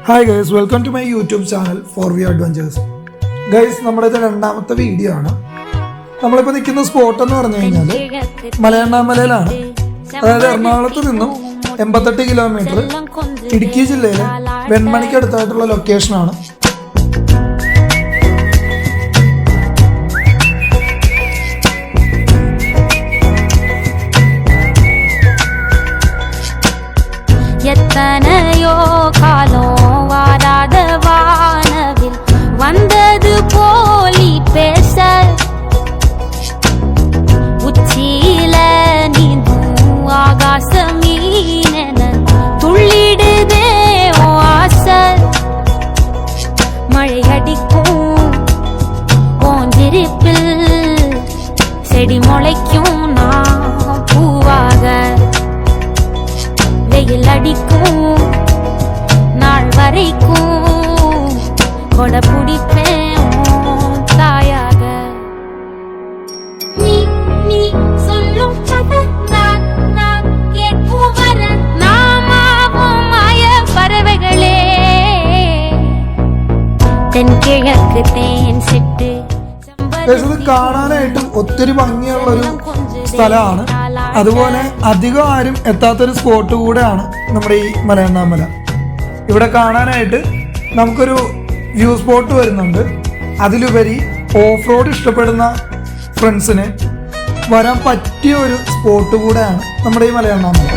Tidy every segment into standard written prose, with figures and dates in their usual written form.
Hi guys, welcome to my YouTube channel four V adventures. Guys, നമ്മുടെ ഇത് രണ്ടാമത്തെ video ആണ്. നമ്മളിപ്പോൾ നിൽക്കുന്ന സ്പോട്ട് എന്ന് പറഞ്ഞു കഴിഞ്ഞാൽ മലയണ്ണാമലയിലാണ്. അതായത് എറണാകുളത്ത് നിന്നും 88 കിലോമീറ്റർ ഇടുക്കി ജില്ലയിലെ വെൺമണിക്ക് അടുത്തായിട്ടുള്ള ലൊക്കേഷനാണ്. எத்தனையோ காலம் வாராத வானவில் வந்தது போலி பேச உச்சியில நீந்தும் ஆகாச மீனென துள்ளிடுதே ஆசை. மழையடிக்கும் ஓஞ்சிருப்பில் செடி முளைக்கும் நான் பூவாக. வெயில் அடிக்கும் நாள் வரைக்கும் கொடை பிடிப்பேன் தாயாக. நீ நீ சொல்லும் கதை நான் கேட்கும் வர நாமாவும் மாய பறவைகளே. தென்கிழக்கு தேன் சிட்டு കാണാനായിട്ടും ഒത്തിരി ഭംഗിയുള്ളൊരു സ്ഥലമാണ്. അതുപോലെ അധികം ആരും എത്താത്തൊരു സ്പോട്ട് കൂടെയാണ് നമ്മുടെ ഈ മലയണ്ണാമല. ഇവിടെ കാണാനായിട്ട് നമുക്കൊരു വ്യൂ സ്പോട്ട് വരുന്നുണ്ട്. അതിലുപരി ഓഫ് റോഡ് ഇഷ്ടപ്പെടുന്ന ഫ്രണ്ട്സിന് വരാൻ പറ്റിയ ഒരു സ്പോട്ട് കൂടെയാണ് നമ്മുടെ ഈ മലയണ്ണാമല.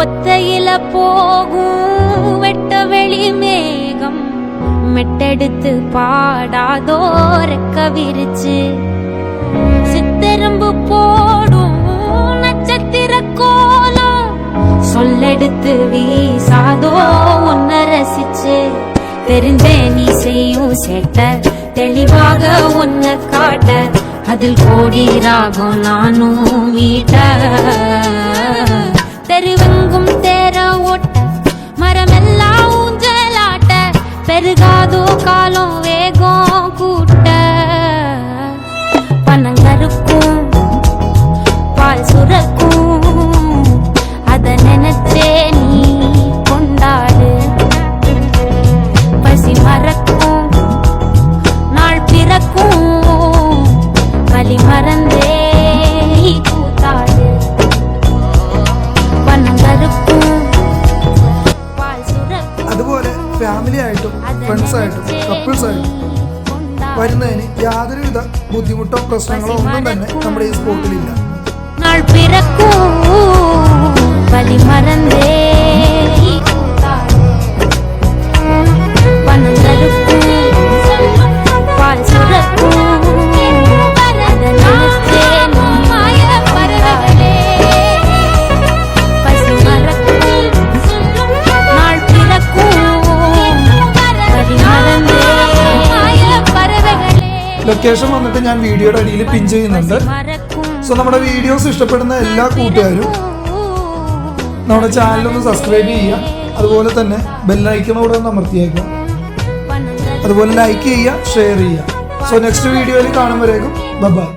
ஒத்தையில போகும் வெட்ட வெளி மேகம் மெட்டெடுத்து பாடாதோ ரெக்க விரிச்சு. சித்தெரும்பு போடும் நட்சத்திர கோலம் சொல்லெடுத்து வீசாதோ உன்னை ரசிச்சு. தெரிஞ்சே நீ செய்யும் சேட்ட தெளிவாக உன்னை காட்ட அதில் கோடி ராகம் நானும் மீட்ட. தெருவெங்கும் தேர ஓட்ட மரமெல்லாம் ஊஞ்சலாட்ட பெருகாதோ காலம் வேகம் கூட்ட. பனங்கருக்கும் பால் சுரக்கும் அத நினைச்சே நீ கொண்டாடு. பசி மறக்கும் நாள் பிறக்கும் வலி மறந்தே கூத்தாடு. അതുപോലെ ഫാമിലി ആയിട്ടും ഫ്രണ്ട്സ് ആയിട്ടും കപ്പിൾസ് ആയിട്ടും വരുന്നതിന് യാതൊരുവിധ ബുദ്ധിമുട്ടോ പ്രശ്നങ്ങളോ ഒന്നും തന്നെ നമ്മുടെ ഈ സ്പോട്ടിലില്ല. ലൊക്കേഷൻ വന്നിട്ട് ഞാൻ വീഡിയോയുടെ അടിയിൽ പിൻ ചെയ്യുന്നുണ്ട്. സോ നമ്മുടെ വീഡിയോസ് ഇഷ്ടപ്പെടുന്ന എല്ലാ കൂട്ടുകാരും നമ്മുടെ ചാനലൊന്ന് സബ്സ്ക്രൈബ് ചെയ്യുക. അതുപോലെ തന്നെ ബെല്ലൈക്കണോടെ ഒന്ന് അമർത്തിയേക്കുക. അതുപോലെ ലൈക്ക് ചെയ്യുക, ഷെയർ ചെയ്യുക. സോ നെക്സ്റ്റ് വീഡിയോയിൽ കാണുമ്പോഴേക്കും ബൈ.